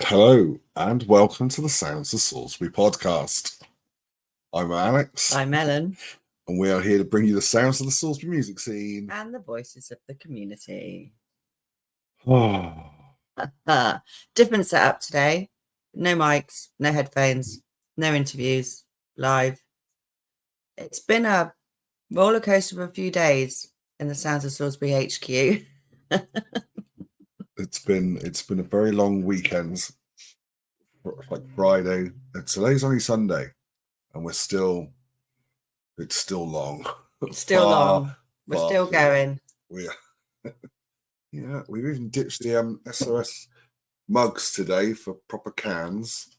Hello and welcome to the Sounds of Salisbury podcast. I'm Alex. I'm Ellen. And we are here to bring you the sounds of the Salisbury music scene. And the voices of the community. Oh. Different setup today. No mics, no headphones, no interviews, live. It's been a roller coaster of a few days in the Sounds of Salisbury HQ. It's been a very long weekend. Like Friday. And today's only Sunday. And it's still long. It's still long. We're still going. Yeah, we've even ditched the SOS mugs today for proper cans.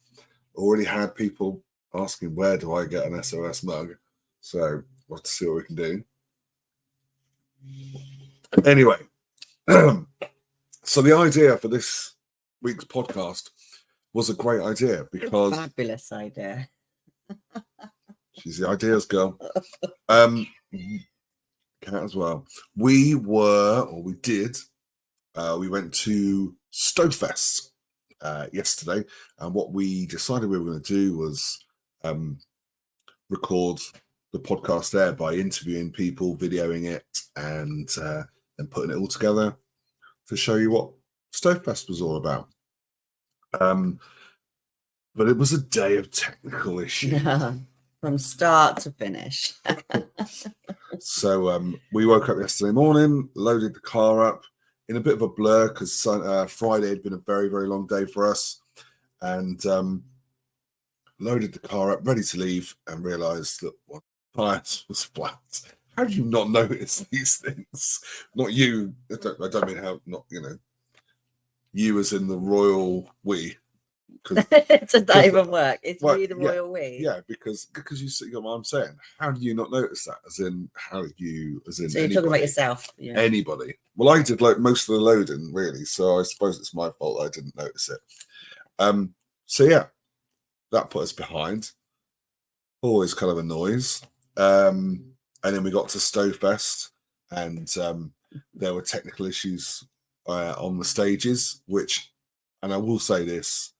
Already had people asking, where do I get an SOS mug? So we'll have to see what we can do. Anyway, so the idea for this week's podcast was a great idea because... Fabulous idea. She's the ideas girl. Cat as well. We went to Stofest yesterday, and what we decided we were going to do was record the podcast there by interviewing people, videoing it, and putting it all together to show you what Stofest was all about. But it was a day of technical issues. From start to finish. So we woke up yesterday morning, loaded the car up in a bit of a blur because Friday had been a very, very long day for us, and loaded the car up, ready to leave, and realised that one tires was flat. How do you not notice these things? Not you. I don't mean how. Not you as in the royal we. It doesn't even work. It's you, the royal we. Yeah, because you see what I'm saying. How do you not notice that? As in, So you're anybody, talking about yourself. Yeah. Anybody. Well, I did most of the loading, really. So I suppose it's my fault I didn't notice it. So yeah, that put us behind. Always kind of a noise. And then we got to Stofest, and there were technical issues on the stages, and I will say this.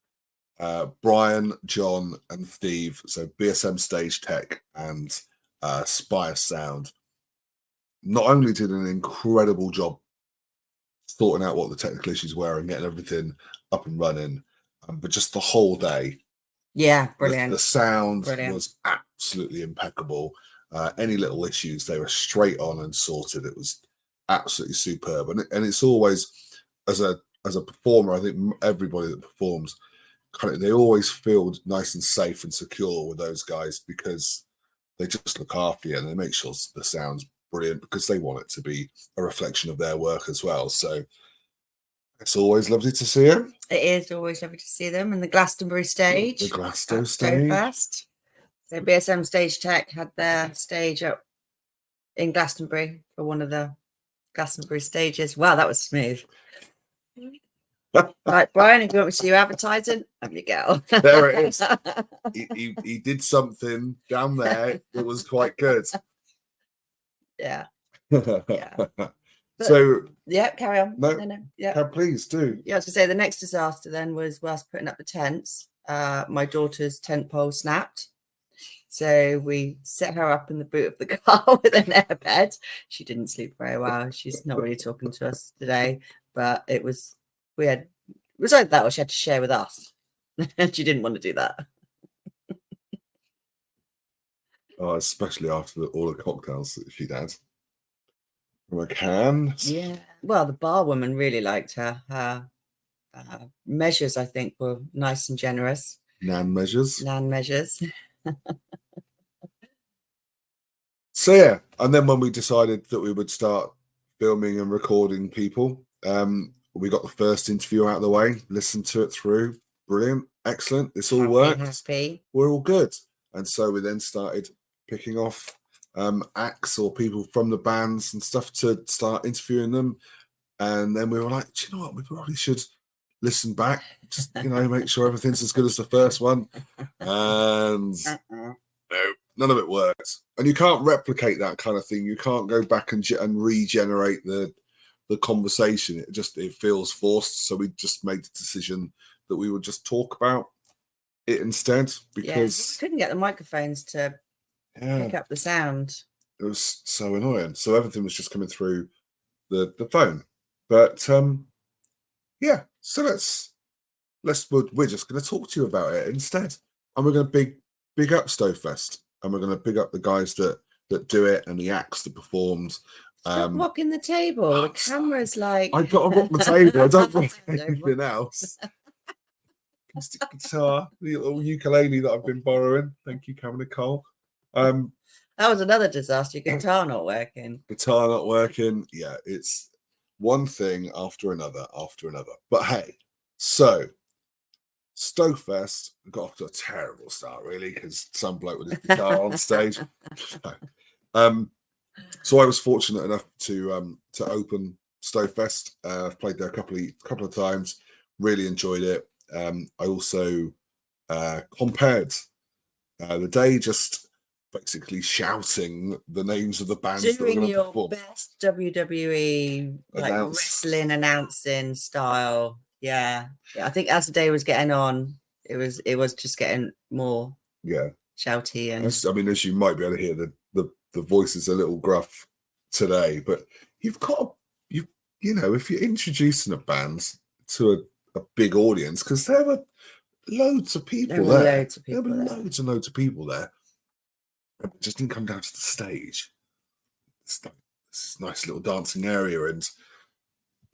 Brian, John, and Steve, so BSM Stage Tech and Spire Sound, not only did an incredible job sorting out what the technical issues were and getting everything up and running, but just the whole day. Yeah, brilliant. The sound was absolutely impeccable. Any little issues, they were straight on and sorted. It was absolutely superb. And it's always, as a performer, I think everybody that performs, they always feel nice and safe and secure with those guys because they just look after you and they make sure the sound's brilliant because they want it to be a reflection of their work as well. So it's always lovely to see them. It is always lovely to see them. And the Glastonbury stage. The Glasgow stage. Stofest. So BSM Stage Tech had their stage up in Glastonbury for one of the Glastonbury stages. Wow, that was smooth. Right, Brian, if you want me to do advertising, have you go. There it is. He did something down there that was quite good. Yeah. So yeah, carry on. No, yeah, please do. Yeah, I was gonna say the next disaster then was whilst putting up the tents. My daughter's tent pole snapped. So we set her up in the boot of the car with an airbed. She didn't sleep very well. She's not really talking to us today, but it was like that, or she had to share with us. And she didn't want to do that. Oh, especially after all the cocktails that she'd had from a can. Yeah. Well, the bar woman really liked her. Her measures, I think, were nice and generous. Nan measures. So yeah, and then when we decided that we would start filming and recording people, we got the first interview out of the way, listened to it through. Brilliant. Excellent. This all worked. Happy. We're all good. And so we then started picking off acts or people from the bands and stuff to start interviewing them. And then we were like, do you know what? We probably should listen back, just, make sure everything's as good as the first one. And no, none of it worked. And you can't replicate that kind of thing. You can't go back and regenerate the conversation. It feels forced. So we just made the decision that we would just talk about it instead, because couldn't get the microphones to pick up the sound. It was so annoying. So everything was just coming through the phone. But yeah, so we're just going to talk to you about it instead, and we're going to big up Stofest, and we're going to big up the guys that do it and the acts that performed. Stop rocking the table. The camera's like, I got to rock the table. I don't want anything else. Acoustic guitar, the little ukulele that I've been borrowing. Thank you, Cameron Nicole. That was another disaster. Guitar not working. Guitar not working. Yeah, it's one thing after another. But hey, so Stofest got off to a terrible start, really, because some bloke with his guitar on stage. So I was fortunate enough to open Stofest. I've played there a couple of times. Really enjoyed it. I also compared the day, just basically shouting the names of the bands that were Doing going to your perform. best WWE wrestling announcing style. Yeah, I think as the day was getting on, it was just getting more shouty. And I mean, as you might be able to hear, the voice is a little gruff today, but you've got you know, if you're introducing a band to a big audience, because there were loads of people there. There were loads and loads of people there. It just didn't come down to the stage. It's this nice little dancing area, and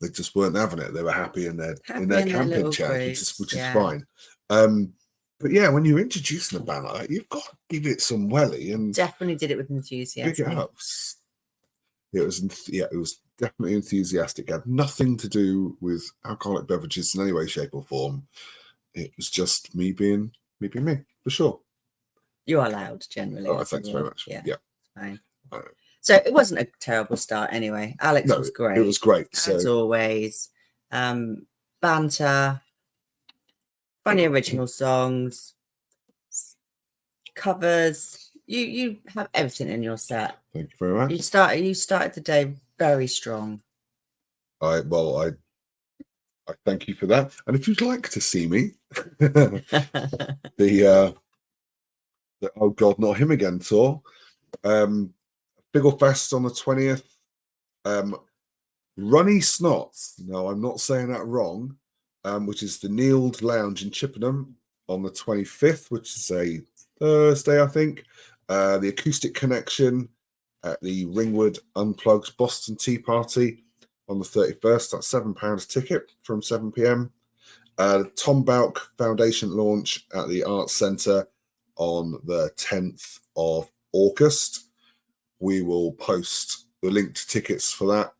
they just weren't having it. They were happy in their camping chairs, which is fine. But yeah, when you're introducing a band like that, you've got to give it some welly, and definitely did it with enthusiasm. Big it up. It was definitely enthusiastic. It had nothing to do with alcoholic beverages in any way, shape, or form. It was just me being me, for sure. You are loud generally. Oh, thanks very much. Yeah. Fine. So it wasn't a terrible start anyway. Alex was great. It was great. As always. Banter, funny original songs, covers. You have everything in your set. Thank you very much. You started the day very strong. I thank you for that. And if you'd like to see me, the Oh God, Not Him Again tour, Stofest on the 20th, Runny Snots. No, I'm not saying that wrong. Which is the Neiled Lounge in Chippenham on the 25th, which is a Thursday, I think. The Acoustic Connection at the Ringwood Unplugged Boston Tea Party on the 31st. That's £7 ticket from 7 p.m. Tom Bauck Foundation launch at the Arts Centre on the 10th of August. We will post the link to tickets for that.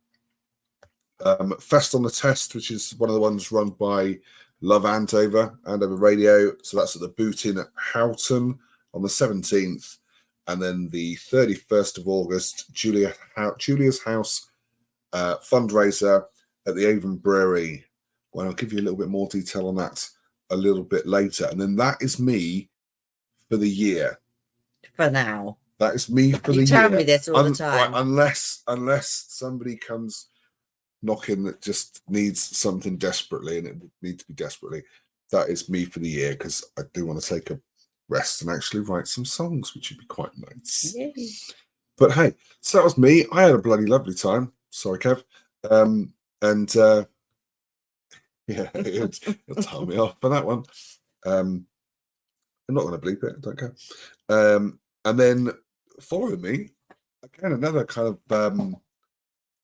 Fest on the Test, which is one of the ones run by Love Andover Radio. So that's at the Boot Inn at Houghton on the 17th. And then the 31st of August, Julia's House fundraiser at the Avon Brewery. Well, I'll give you a little bit more detail on that a little bit later. And then that is me for the year. For now. That is me for the year. You tell me this all the time. Unless somebody comes knocking that just needs something desperately, and it would need to be desperately. That is me for the year, because I do want to take a rest and actually write some songs, which would be quite nice. Yay. But hey, so that was me. I had a bloody lovely time. Sorry, Kev. Yeah, it'll tell me off for that one. I'm not going to bleep it. I don't care. And then following me, again, another kind of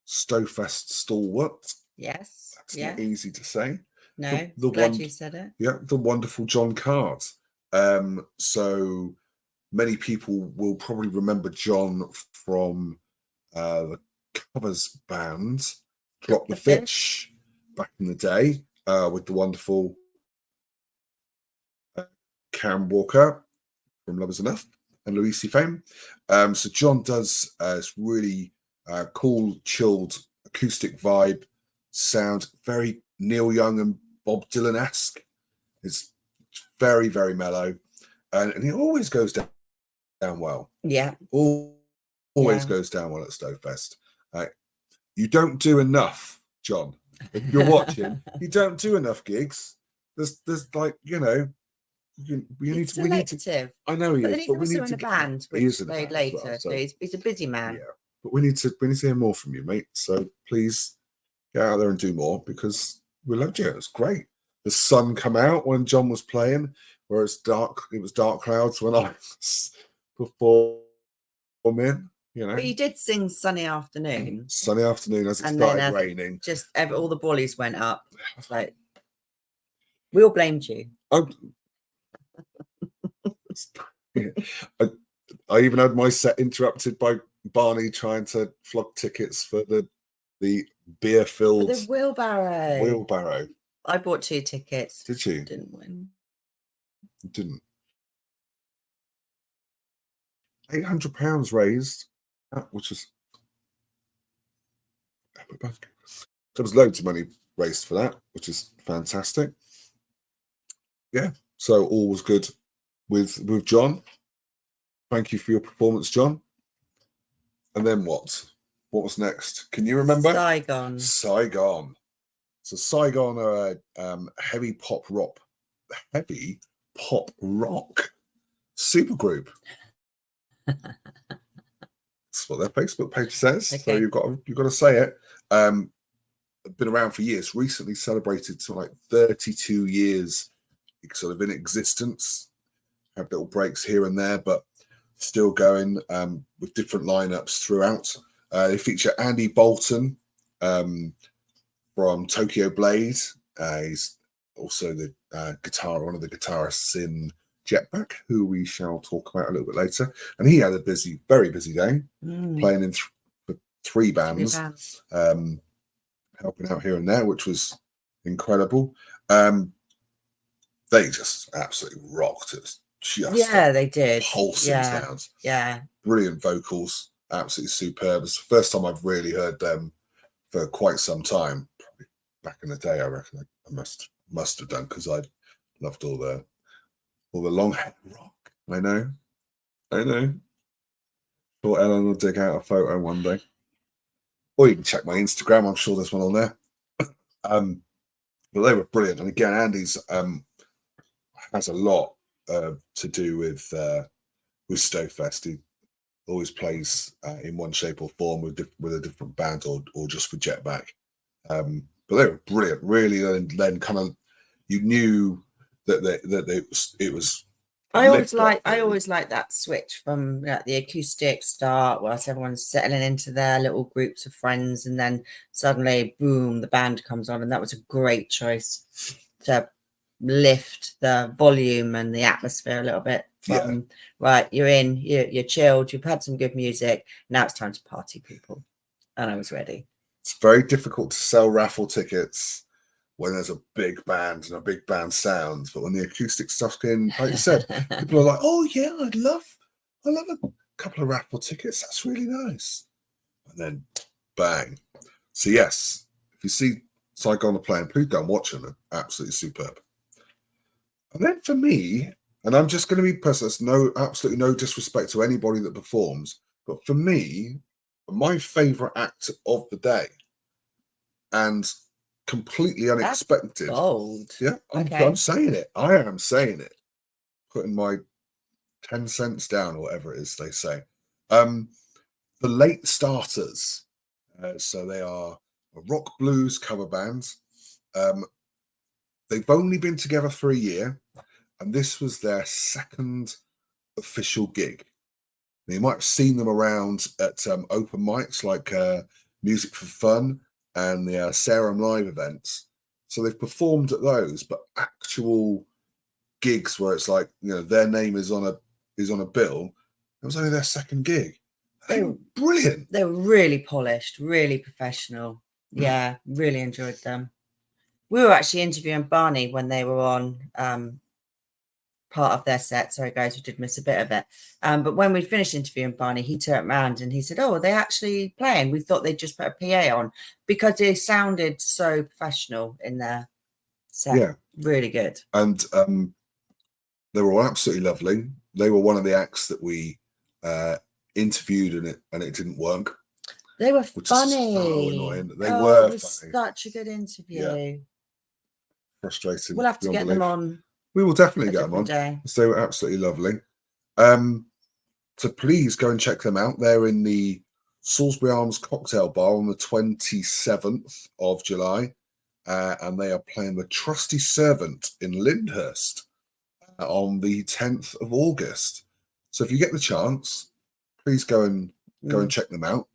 Stofest stalwart. Yes. That's not easy to say. No, glad you said it. Yeah, the wonderful John Card. So many people will probably remember John from the covers band Drop the Fish back in the day, with the wonderful Cam Walker from Lovers Enough and Louise fame. So John does this really cool, chilled, acoustic vibe sound, very Neil Young and Bob Dylan-esque. It's very, very mellow, and it always goes down well. Yeah, always goes down well at Stofest. You don't do enough, John. If you're watching, you don't do enough gigs. there's like, you know, we need He's to, we need to. selective. I know he But then is, he's but we also need in to a get. band, He is which in a played band as well, later. So so he's a busy man. yeah. But we need to hear more from you, mate. So please get out there and do more because we loved you. It was great. The sun come out when John was playing, where it's dark. It was dark clouds when I was performing. You know, But you did sing Sunny Afternoon. sunny afternoon as it And started then raining. just all the bullies went up. It's like, we all blamed you. I, I even had my set interrupted by Barney trying to flog tickets for the beer-filled The wheelbarrow. wheelbarrow. I bought 2 tickets. Did you? Didn't win. Didn't. £800 raised, which is there was loads of money raised for that, which is fantastic. Yeah, so all was good with John. Thank you for your performance, John. And then what? What was next? Can you remember? Saigon. Saigon. So Saigon are a heavy pop rock supergroup. That's what their Facebook page says. Okay. So you've got to say it. Been around for years. Recently celebrated sort of like 32 years, sort of in existence. Have little breaks here and there, but still going with different lineups throughout. They feature Andy Bolton from Tokyo Blade. He's also the one of the guitarists in Jetpack, who we shall talk about a little bit later. And he had a very busy day, playing in for 3 bands, helping out here and there, which was incredible. They just absolutely rocked it. Just they did. Pulsing sounds. Yeah. Brilliant vocals. Absolutely superb. It's the first time I've really heard them for quite some time. Probably back in the day, I reckon I must have done, because I loved all the long hair rock. I know. Thought Ellen will dig out a photo one day. Or you can check my Instagram. I'm sure there's one on there. But they were brilliant. And again, Andy's has a lot to do with Stofest. He always plays in one shape or form with a different band or just with Jetpack. But they were brilliant, really. And then kind of you knew that it was. I always like that switch from the acoustic start, whilst everyone's settling into their little groups of friends, and then suddenly, boom, the band comes on, and that was a great choice to lift the volume and the atmosphere a little bit. Right, you're chilled, you've had some good music, now it's time to party, people. And I was ready. It's very difficult to sell raffle tickets when there's a big band and a big band sound, but when the acoustic stuff's in, like you said, people are like, "Oh yeah, I love a couple of raffle tickets. That's really nice." And then, bang. So yes, if you see Saigon playing, please go and watch them. They're absolutely superb. And then for me, and I'm just going to be personal, absolutely no disrespect to anybody that performs, but for me, my favourite act of the day, and completely unexpected. That's bold. Yeah, I'm saying it. I am saying it. Putting my 10 cents down, or whatever it is they say. The Late Starters. So they are a rock blues cover band. They've only been together for a year, and this was their second official gig. Now, you might have seen them around at open mics like Music for Fun and the Sarum Live events. So they've performed at those, but actual gigs where it's like, their name is on a bill. It was only their second gig. They were brilliant. They were really polished, really professional. Yeah, really enjoyed them. We were actually interviewing Barney when they were on part of their set. Sorry, guys, we did miss a bit of it. But when we finished interviewing Barney, he turned around and he said, "Oh, are they actually playing? We thought they'd just put a PA on," because they sounded so professional in their set. Yeah, really good. And they were all absolutely lovely. They were one of the acts that we interviewed, and it didn't work. They were funny. So annoying. They were funny. Such a good interview. Yeah. frustrating. We'll have to beyond get them belief. on We will definitely a get them on. different day. So they were absolutely lovely. So please go and check them out. They're in the Salisbury Arms Cocktail Bar on the 27th of July. And they are playing the Trusty Servant in Lyndhurst on the 10th of August. So if you get the chance, please go and check them out.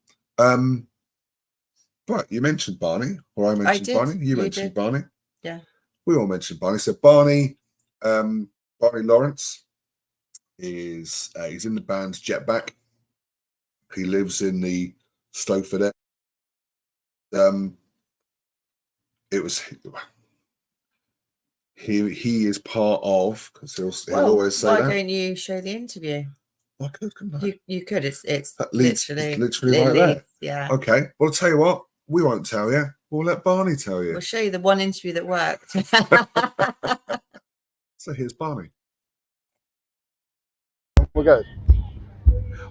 But you mentioned Barney, or I mentioned Barney. You mentioned Barney. Yeah. We all mentioned Barney. So Barney Lawrence is he's in the band Jetback. He lives in the Stofest. It was he is part of, because he'll always say why that. don't you show the interview? I could, couldn't I? You could. It's literally right there. Yeah. Okay. Well, I'll tell you what. We won't tell you. We'll let Barney tell you. We'll show you the one interview that worked. So here's Barney. We're good.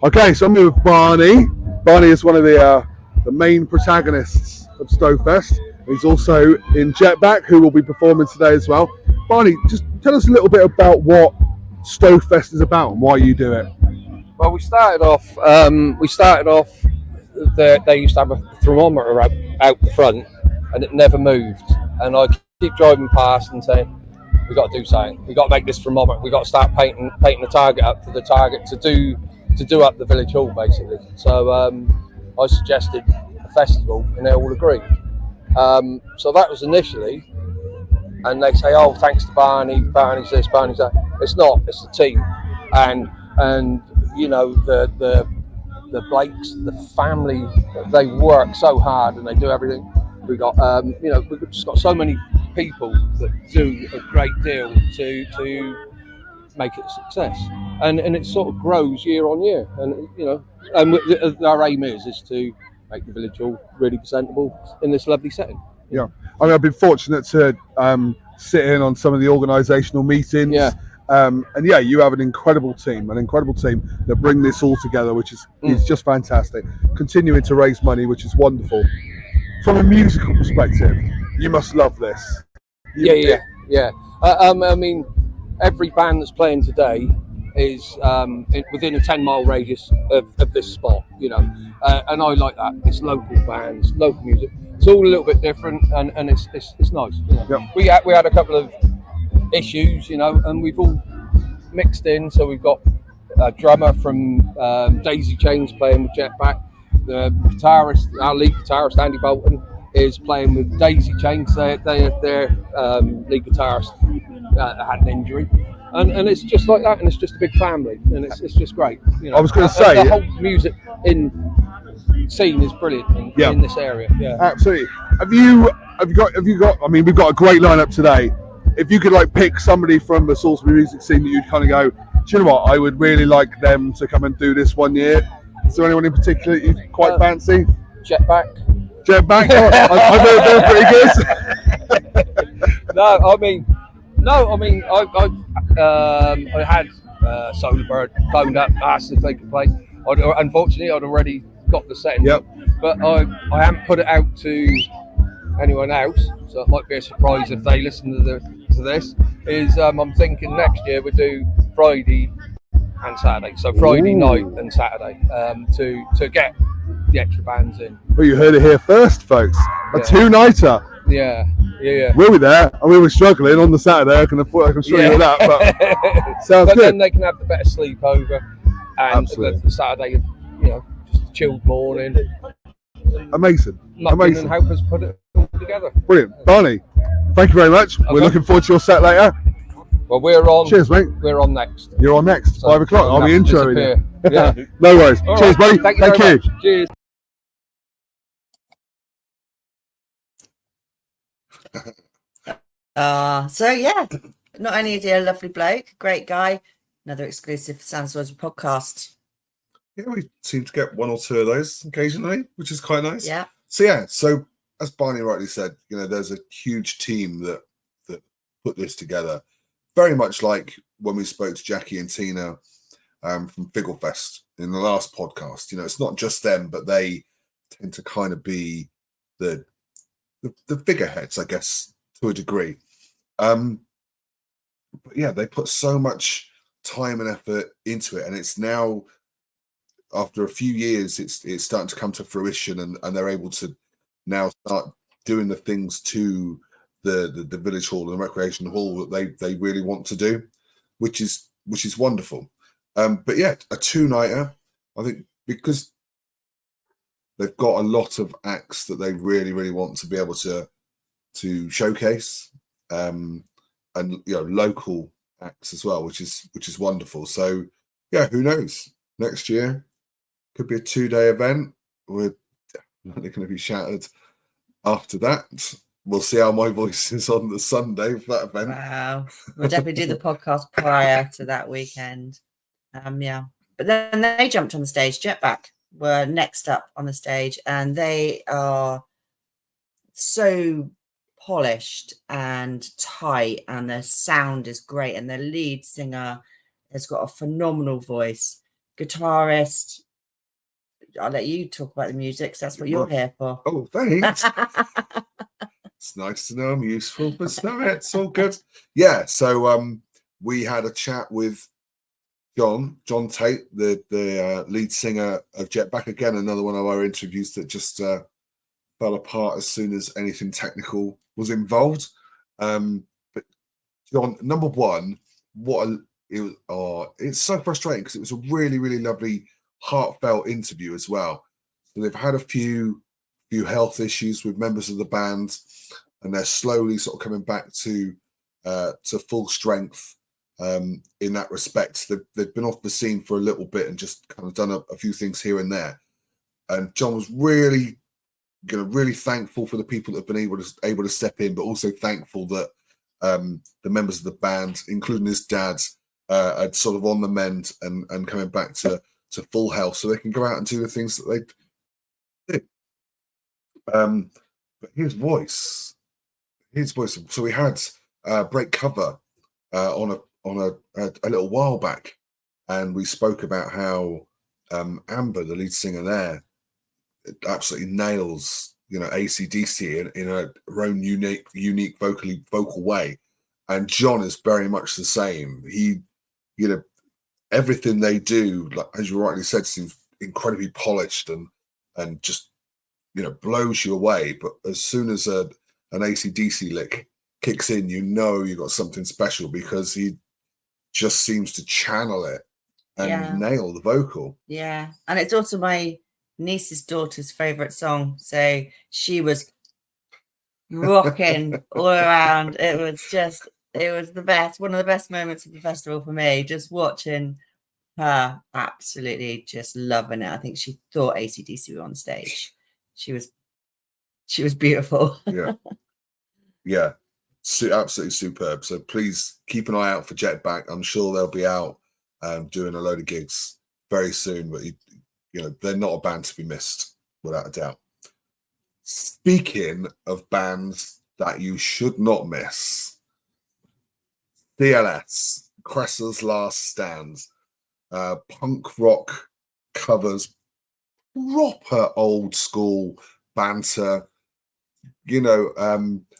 Okay, so I'm here with Barney. Barney is one of the main protagonists of Stofest. He's also in Jetback, who will be performing today as well. Barney, just tell us a little bit about what Stofest is about and why you do it. Well, we started off. They used to have a thermometer out the front, and it never moved. And I keep driving past and saying, "We got to do something. We got to make this thermometer. We got to start painting the target up for the target to do up the village hall, basically." So I suggested a festival, and they all agreed. So that was initially, and they say, "Oh, thanks to Barney. Barney's this, Barney's that." It's not. It's the team, and you know the Blakes, the family. They work so hard and they do everything. We got we've just got so many people that do a great deal to make it a success, and it sort of grows year on year. And our aim is to make the village hall really presentable in this lovely setting. Yeah, I mean, I've been fortunate to sit in on some of the organisational meetings. Yeah. And yeah, you have an incredible team that bring this all together, which is just fantastic. Continuing to raise money, which is wonderful. From a musical perspective, you must love this. Yeah. I mean, every band that's playing today is within a 10-mile radius of this spot, and I like that. It's local bands, local music. It's all a little bit different, and it's nice. Yep. We had a couple of issues, and we've all mixed in. So we've got a drummer from Daisy Chains playing with Jetback. The guitarist, our lead guitarist Andy Bolton, is playing with Daisy Chains. Their lead guitarist had an injury, and it's just like that, and it's just a big family, and it's just great. I was going to say the whole music scene is brilliant in this area. Yeah, absolutely. Have you got? I mean, we've got a great lineup today. If you could pick somebody from the Salisbury music scene that you'd kind of go, do you know what? I would really like them to come and do this one year. Is there anyone in particular you quite fancy? Jetback. I know they're pretty good. I had Solar phoned up, asked if they could play. Unfortunately, I'd already got the setting. Yep. But I haven't put it out to anyone else, so it might be a surprise if they listen to this. I'm thinking next year we'll do Friday and Saturday. So Friday night and Saturday to get the extra bands in. Well, you heard it here first, folks. A two-nighter. Yeah. We'll be there, and we were struggling on the Saturday. I can show you that, but sounds good. Then they can have the better sleepover, and the Saturday, just a chilled morning. Amazing. And help us put it all together. Brilliant. Barney, thank you very much. Okay. We're looking forward to your set later. Well, we're on. Cheers, mate. We're on next. You're on next. So 5 o'clock. I'll be introing you. Yeah. No worries. All cheers, right. buddy. Thank you. Cheers. So yeah, not only is he a lovely bloke, great guy, another exclusive Sans Words podcast. Yeah, we seem to get one or two of those occasionally, which is quite nice. Yeah. So as Barney rightly said, there's a huge team that put this together. Very much like when we spoke to Jackie and Tina from Figglefest in the last podcast. It's not just them, but they tend to kind of be the figureheads, I guess, to a degree. But yeah, they put so much time and effort into it, and it's now, after a few years, it's starting to come to fruition, and they're able to now start doing the things to the village hall and the recreation hall that they really want to do, which is wonderful. But yeah, a two-nighter, I think, because they've got a lot of acts that they really want to be able to showcase, and local acts as well, which is wonderful. So yeah, who knows? Next year could be a 2-day event. We're definitely going to be shattered after that. We'll see how my voice is on the Sunday for that event. Wow. We'll definitely do the podcast prior to that weekend. Yeah. But then they jumped on the stage. Jetback were next up on the stage, and they are so polished and tight, and their sound is great, and their lead singer has got a phenomenal voice. Guitarist, I'll let you talk about the music, 'cause that's what you're here for. Oh, thanks. It's nice to know I'm useful for some. It's all good. Yeah. So we had a chat with John Tate, the lead singer of Jetback. Again, another one of our interviews that just fell apart as soon as anything technical was involved. But John, number one, it's so frustrating because it was a really lovely, heartfelt interview as well. So they've had a few health issues with members of the band, and they're slowly sort of coming back to full strength. In that respect, they've been off the scene for a little bit and just kind of done a few things here and there. And John was really thankful for the people that have been able to step in, but also thankful that the members of the band, including his dad, are sort of on the mend and coming back to full health, so they can go out and do the things that they do. But his voice. So we had break cover on a little while back, and we spoke about how Amber, the lead singer there, absolutely nails AC/DC in her own unique vocal way, and John is very much the same. He, everything they do, like as you rightly said, seems incredibly polished and just blows you away. But as soon as an AC/DC lick kicks in, you've got something special, because he just seems to channel it and nail the vocal. Yeah, and it's also my niece's daughter's favorite song, so she was rocking all around. It was the best, one of the best moments of the festival for me, just watching her absolutely just loving it. I think she thought AC/DC were on stage. She was beautiful. Yeah, absolutely superb. So please keep an eye out for Jetback. I'm sure they'll be out doing a load of gigs very soon, but they're not a band to be missed, without a doubt. Speaking of bands that you should not miss, CLS, Cresser's Last Stand, punk rock covers, proper old school banter.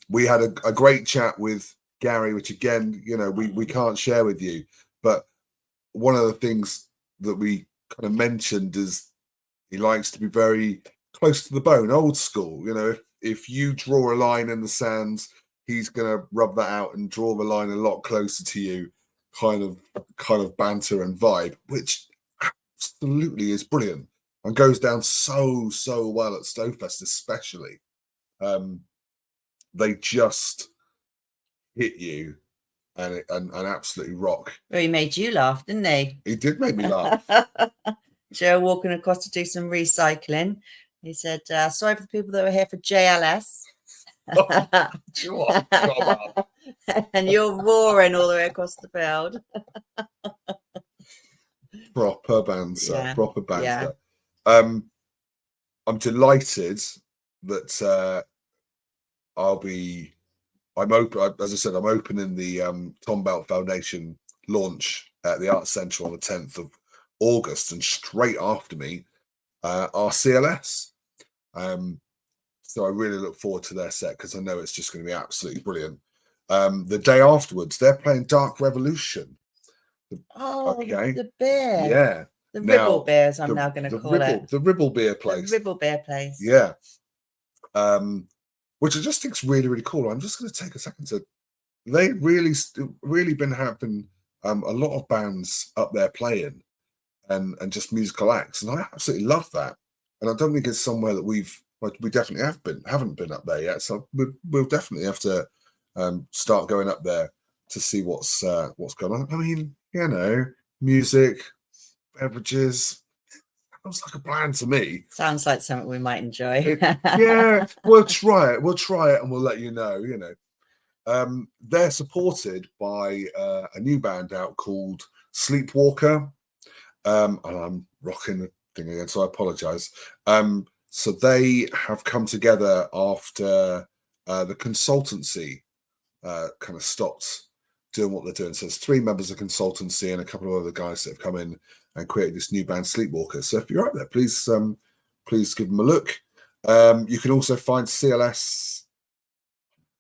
We had a great chat with Gary, which again, we can't share with you, but one of the things that we kind of mentioned is he likes to be very close to the bone, old school. If you draw a line in the sand, he's going to rub that out and draw the line a lot closer to you, kind of banter and vibe, which absolutely is brilliant and goes down so well at Stofest, especially. They just hit you and absolutely rock. Well, he made you laugh, didn't he? He did make me laugh. Joe walking across to do some recycling. He said, sorry for the people that were here for JLS. And you're roaring all the way across the field. Proper banter. Proper banter. Yeah. I'm delighted that I'm open. As I said, I'm opening the Tom Belt Foundation launch at the Arts Centre on the 10th of August, and straight after me are CLS. So I really look forward to their set, because I know it's just going to be absolutely brilliant. The day afterwards, they're playing Dark Revolution. Oh, Okay. the beer. Yeah. The Now, Ribble beers, I'm now going to call it. The Ribble beer place. The Ribble beer place. Yeah. Which I just think is really, really cool. I'm just going to take a second to. They really been having a lot of bands up there playing and just musical acts, and I absolutely love that. And I don't think it's somewhere that we definitely haven't been up there yet. So we'll definitely have to start going up there to see what's going on. I mean, you know, music, beverages. Sounds like a plan to me. Sounds like something we might enjoy. Yeah, we'll try it. We'll try it, and we'll let you know. You know, they're supported by a new band out called Sleepwalker. And I'm rocking the thing again, so I apologize. So they have come together after the consultancy kind of stopped doing what they're doing. So there's 3 members of consultancy and a couple of other guys that have come in and created this new band, Sleepwalker. So if you're up there, please give them a look. You can also find CLS.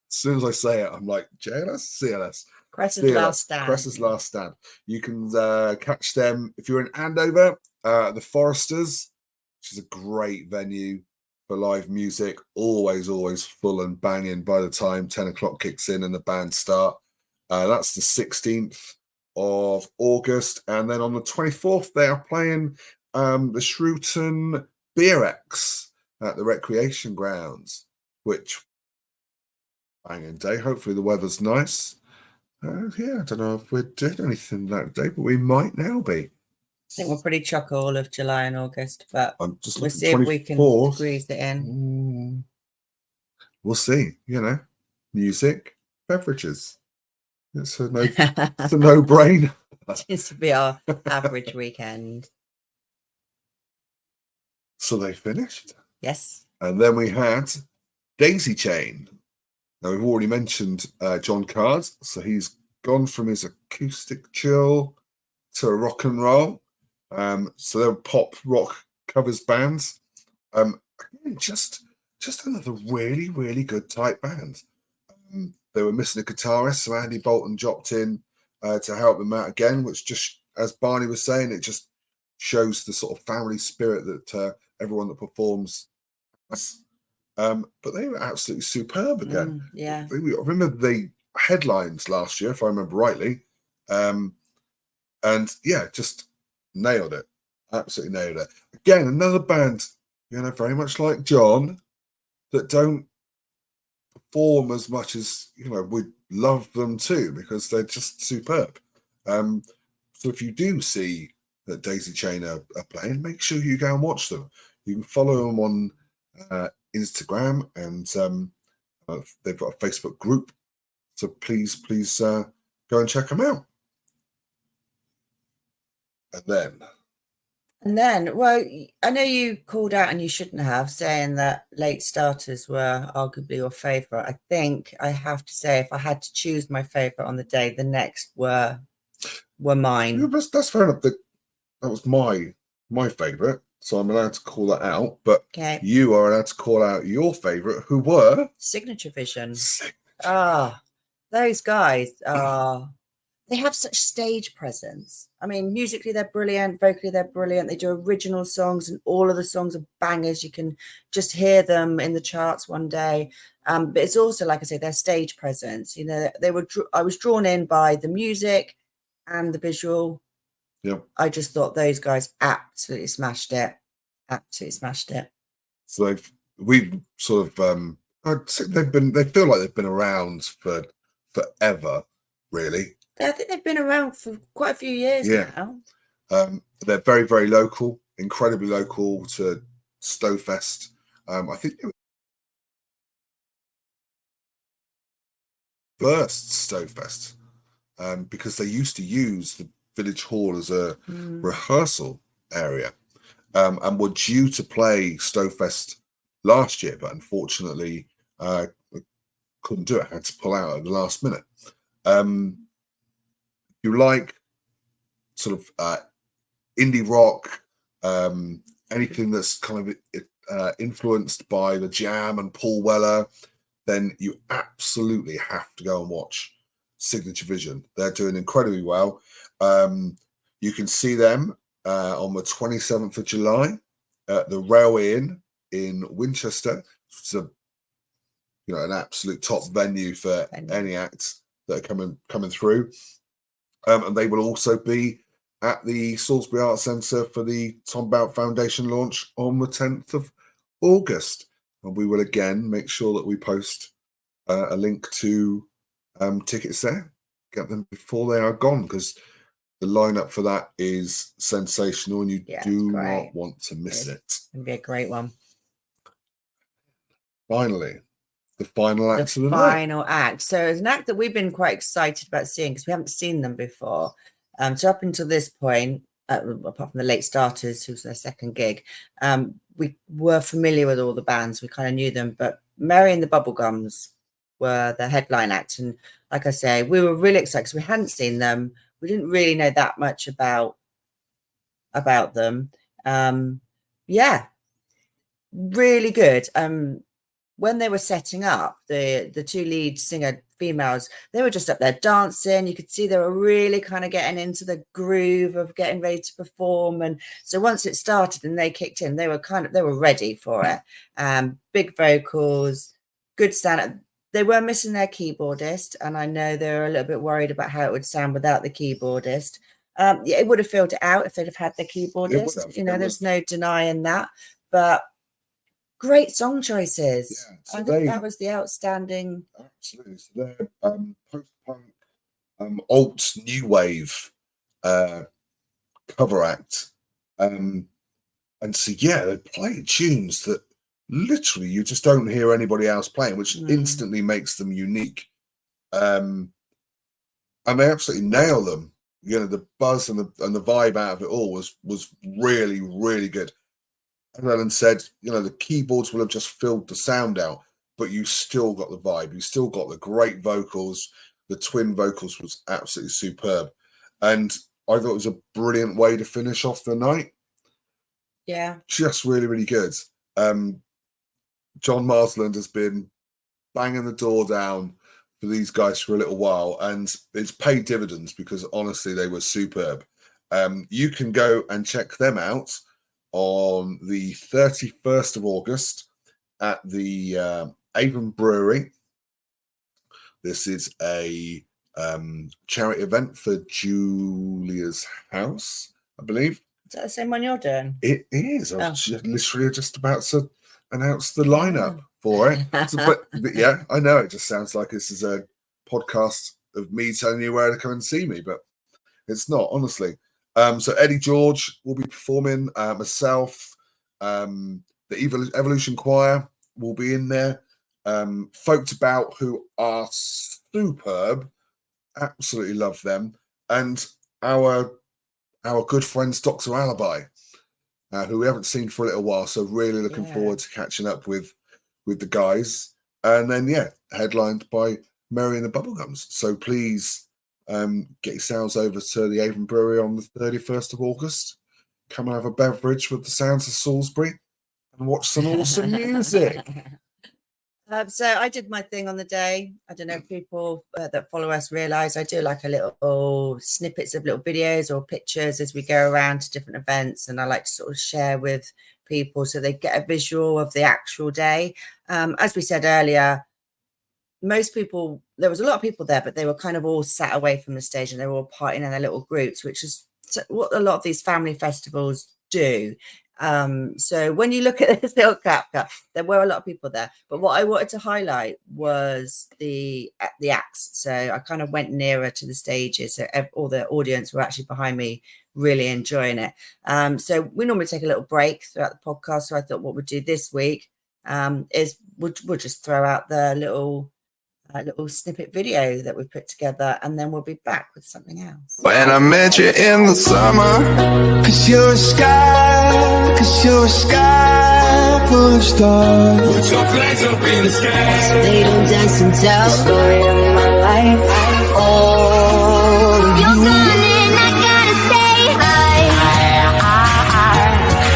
As soon as I say it, I'm like, JLS, CLS. Cress's Last Stand. Cress's Last Stand. You can catch them if you're in Andover, the Foresters, which is a great venue for live music. Always full and banging by the time 10 o'clock kicks in and the band start. That's the 16th of August. And then on the 24th, they are playing the Shrewton Beer X at the Recreation Grounds, which banging day. Hopefully the weather's nice. Yeah, I don't know if we're doing anything that day, but we might now be. I think we're pretty chock all of July and August, but I'm just we'll looking see if we can 24th. squeeze it in. We'll see. You know, music, beverages. It's a no-brainer. Seems to be our average weekend. So they finished. Yes. And then we had Daisy Chain. Now, we've already mentioned John Card, so he's gone from his acoustic chill to a rock and roll. So they're pop rock covers bands. Again, just another really, really good type band. They were missing a guitarist, so Andy Bolton dropped in to help them out again, which just, as Barney was saying, it just shows the sort of family spirit that everyone that performs has. But they were absolutely superb again. Yeah. I remember the headlines last year, if I remember rightly. And yeah, just nailed it. Absolutely nailed it. Again, another band, you know, very much like John, that don't perform as much as, you know, we love them too, because they're just superb. So if you do see that Daisy Chain are playing, make sure you go and watch them. You can follow them on Instagram, and they've got a Facebook group, so please go and check them out. And then, well, I know you called out, and you shouldn't have, saying that late starters were arguably your favourite. I think I have to say, if I had to choose my favourite on the day, the next were mine. Yeah, that's fair enough. That was my favourite, so I'm allowed to call that out. But Okay. You are allowed to call out your favourite, who were Signature Vision. Those guys are. They have such stage presence. I mean, musically they're brilliant, vocally they're brilliant. They do original songs, and all of the songs are bangers. You can just hear them in the charts one day. But it's also, like I say, their stage presence. You know, I was drawn in by the music and the visual. Yeah. I just thought those guys absolutely smashed it. Absolutely smashed it. So we've sort of I'd say they feel like they've been around for forever, really. I think they've been around for quite a few years now. They're very, very local, incredibly local to Stofest. I think they were first Stofest because they used to use the village hall as a rehearsal area, and were due to play Stofest last year, but unfortunately couldn't do it. Had to pull out at the last minute. You like sort of indie rock, anything that's kind of influenced by the Jam and Paul Weller, then you absolutely have to go and watch Signature Vision. They're doing incredibly well. You can see them on the 27th of July at the Railway Inn in Winchester. It's a, an absolute top venue for any acts that are coming through. And they will also be at the Salisbury Arts Centre for the Tom Bout Foundation launch on the 10th of August. And we will again make sure that we post a link to tickets there. Get them before they are gone, because the lineup for that is sensational and you do not want to miss it. It's going to be a great one. Finally, the final act of the night. Final act. So it's an act that we've been quite excited about seeing because we haven't seen them before. So up until this point, apart from the late starters, who was their second gig, we were familiar with all the bands. We kind of knew them, but Mary and the Bubblegums were the headline act. And like I say, we were really excited because we hadn't seen them. We didn't really know that much about them. Really good. When they were setting up, the two lead singer females, they were just up there dancing. You could see they were really kind of getting into the groove of getting ready to perform. And so once it started and they kicked in, they were ready for it. Big vocals, good sound. They were missing their keyboardist, and I know they were a little bit worried about how it would sound without the keyboardist. It would have filled it out if they'd have had the keyboardist. There's no denying that. But great song choices. Yeah, so I think that was the outstanding. Absolutely. So they're post-punk, alt new wave cover act. And so, they play tunes that literally you just don't hear anybody else playing, which instantly makes them unique. And they absolutely nail them. The buzz and the vibe out of it all was really, really good. As Ellen said, the keyboards will have just filled the sound out, but you still got the vibe. You still got the great vocals. The twin vocals was absolutely superb. And I thought it was a brilliant way to finish off the night. Yeah. Just really, really good. John Marsland has been banging the door down for these guys for a little while, and it's paid dividends because honestly, they were superb. You can go and check them out on the 31st of August at the Avon Brewery. This is a charity event for Julia's House, I believe. Is that the same one you're doing? It is. I was literally just about to announce the lineup for it. But yeah, I know it just sounds like this is a podcast of me telling you where to come and see me, but it's not, honestly. So Eddie George will be performing, myself, the Evolution Choir will be in there, Folks About, who are superb, absolutely love them, and our good friends Dr. Alibi, who we haven't seen for a little while, so really looking forward to catching up with the guys. And then headlined by Mary and the Bubblegums. So please get yourselves over to the Avon Brewery on the 31st of August. Come and have a beverage with the sounds of Salisbury and watch some awesome music. So I did my thing on the day. I don't know if people that follow us realise I do like a little snippets of little videos or pictures as we go around to different events, and I like to sort of share with people so they get a visual of the actual day. As we said earlier, most people, there was a lot of people there, but they were kind of all sat away from the stage and they were all partying in their little groups, which is what a lot of these family festivals do. So when you look at this little capcut, there were a lot of people there, but what I wanted to highlight was the acts. So I kind of went nearer to the stages, so all the audience were actually behind me, really enjoying it. So we normally take a little break throughout the podcast, so I thought what we'd do this week is we'll just throw out the little snippet video that we've put together, and then we'll be back with something else. When I met you in the summer, cause you're a sky full of stars. Put your flags up in the sky. They don't dance and tell the story of my life. Oh, you're gone and I gotta stay high.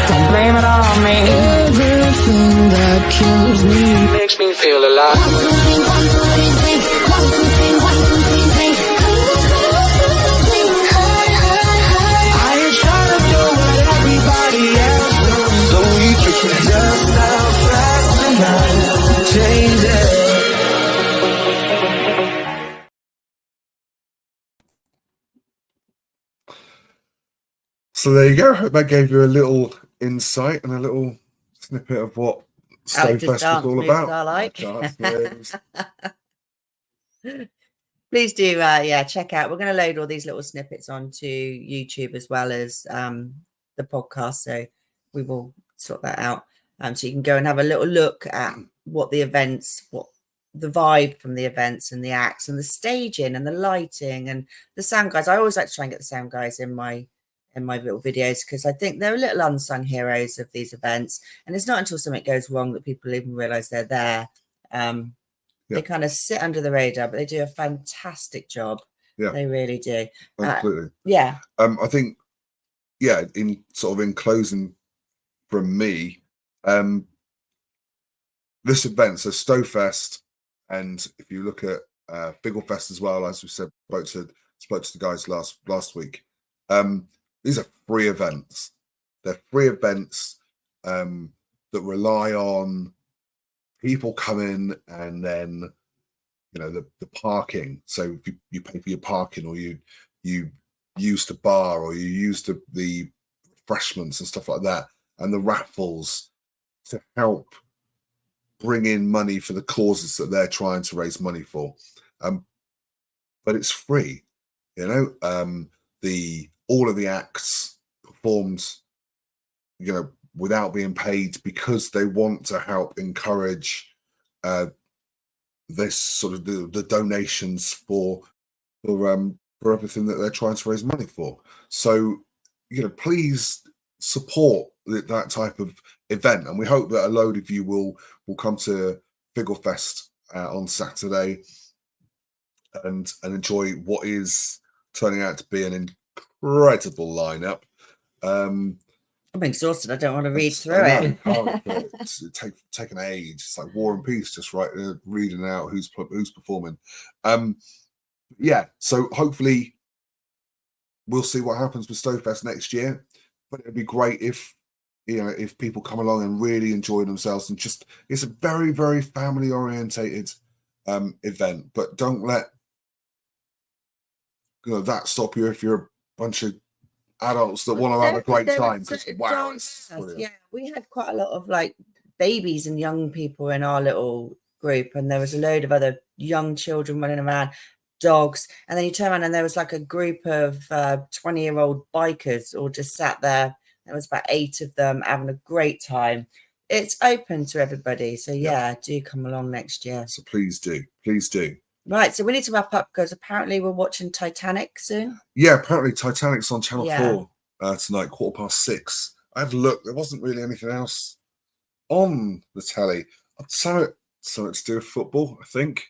Don't blame it on me. Everything that kills me makes me me feel alive. I ain't trying to do what everybody else does, so we can just now fast tonight. Change it. So there you go. Hope that gave you a little insight and a little snippet of what Outdoor Stofest was dance all moves about. I like. Dance moves. Please do, yeah, check out. We're going to load all these little snippets onto YouTube as well as the podcast. So we will sort that out. So you can go and have a little look at what the events, what the vibe from the events and the acts and the staging and the lighting and the sound guys. I always like to try and get the sound guys in my little videos because I think they're little unsung heroes of these events. And it's not until something goes wrong that people even realize they're there. They kind of sit under the radar, but they do a fantastic job. Yeah, they really do. Absolutely. Yeah. I think, yeah, in closing from me, this event, so Stofest, and if you look at Figglefest as well, as we said, spoke to the guys last week. These are free events. They're free events that rely on people coming, and then the parking. So if you pay for your parking, or you use the bar, or you use the refreshments and stuff like that, and the raffles to help bring in money for the causes that they're trying to raise money for. But it's free, all of the acts performed, without being paid, because they want to help encourage this sort of the donations for everything that they're trying to raise money for. So, please support that type of event, and we hope that a load of you will come to Figglefest on Saturday and enjoy what is turning out to be an incredible lineup. I'm exhausted. I don't want to read through it. It's taken age. It's like War and Peace, just reading out who's performing. Yeah, so hopefully we'll see what happens with Stofest next year. But it'd be great if people come along and really enjoy themselves, and it's a very, very family orientated event. But don't let that stop you if you're a bunch of adults that want to have a great time. Wow, yeah, we had quite a lot of babies and young people in our little group, and there was a load of other young children running around, dogs, and then you turn around and there was a group of 20-year-old bikers all just sat there. There was about 8 of them having a great time. It's open to everybody, so yeah, do come along next year. So please do. Right, so we need to wrap up because apparently we're watching Titanic soon. Yeah, apparently Titanic's on Channel 4 tonight, 6:15. I had a look. There wasn't really anything else on the telly. Something to do with football, I think.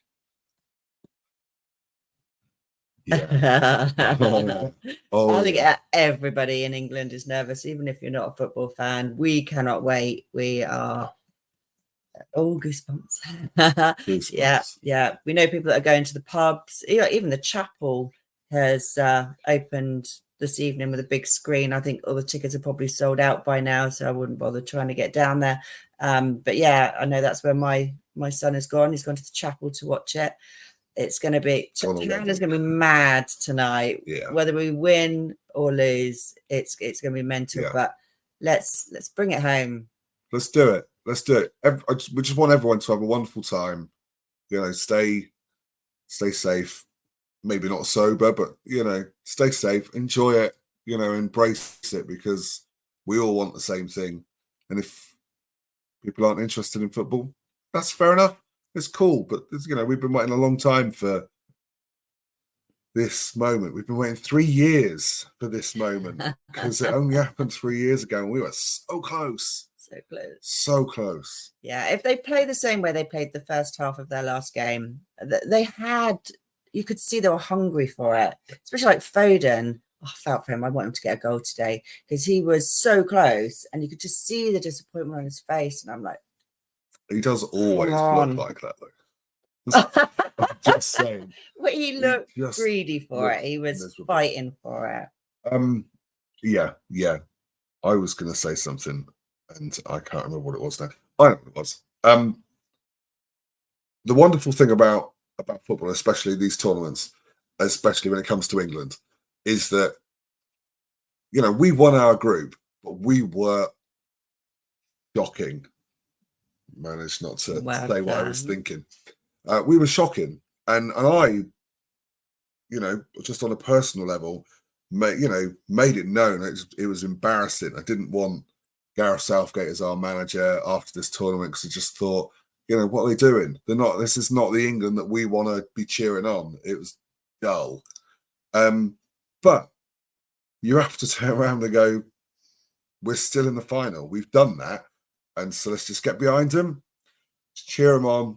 Yeah. I think everybody in England is nervous, even if you're not a football fan. We cannot wait. We are goosebumps. Yeah. We know people that are going to the pubs. Even the chapel has opened this evening with a big screen. I think all the tickets are probably sold out by now, so I wouldn't bother trying to get down there. But yeah, I know that's where my son has gone. He's gone to the chapel to watch it. It's going to be Hannah's going to be mad tonight. Yeah. Whether we win or lose, it's going to be mental. Yeah. But let's bring it home. Let's do it. We just want everyone to have a wonderful time. Stay safe. Maybe not sober, but stay safe. Enjoy it. Embrace it, because we all want the same thing. And if people aren't interested in football, that's fair enough. It's cool, but we've been waiting a long time for this moment. We've been waiting 3 years for this moment, because it only happened 3 years ago, and we were so close. So close. Yeah, if they play the same way they played the first half of their last game, you could see they were hungry for it. Especially Foden. I felt for him. I want him to get a goal today because he was so close, and you could just see the disappointment on his face. And I'm like, He does always Come on. look like that, though. Just saying. Well, he looked just greedy for it. looked He was miserable. fighting for it. Yeah. I was going to say something, and I can't remember what it was now. I know what it was. The wonderful thing about football, especially these tournaments, especially when it comes to England, is that, you know, we won our group, but we were shocking. Managed not to Well say what I was done. thinking. We were shocking, and I, you know, just on a personal level, made it known it was embarrassing. I didn't want Gareth Southgate as our manager after this tournament because I just thought, you know, what are they doing? They're not. This is not the England that we want to be cheering on. It was dull. But you have to turn around and go, we're still in the final. We've done that, and so let's just get behind them, cheer them on,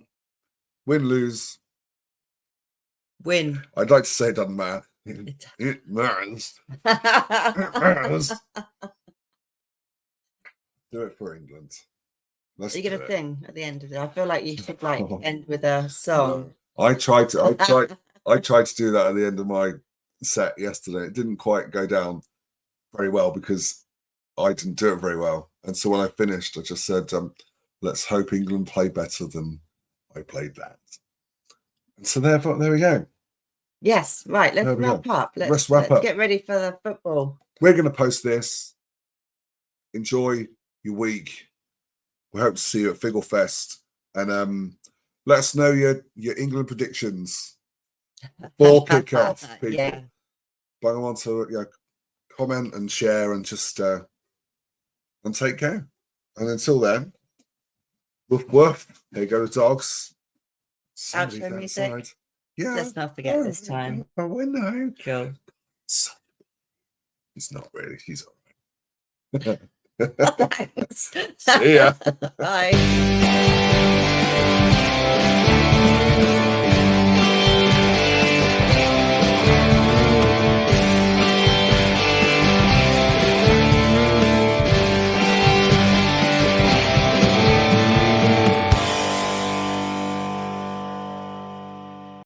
win, lose. Win. I'd like to say it doesn't matter. It matters. It matters. Do it for England. Are Let's you do gonna it. sing at the end of it? I feel like you should end with a song. I tried to do that at the end of my set yesterday. It didn't quite go down very well because I didn't do it very well. And so when I finished, I just said, let's hope England play better than I played that. And so there we go. Yes, right. Let's There we wrap go. up. Let's wrap up. Get ready for the football. We're going to post this. Enjoy your week. We hope to see you at Figglefest. And let us know your England predictions for kickoff, people. Yeah. Bang on to comment and share and just and take care. And until then, woof woof. Here go the dogs. Somebody's Outro music. outside. Yeah. Let's not forget this time. Oh, we know. Cool. He's not really. He's all right. Thanks. See ya. Bye.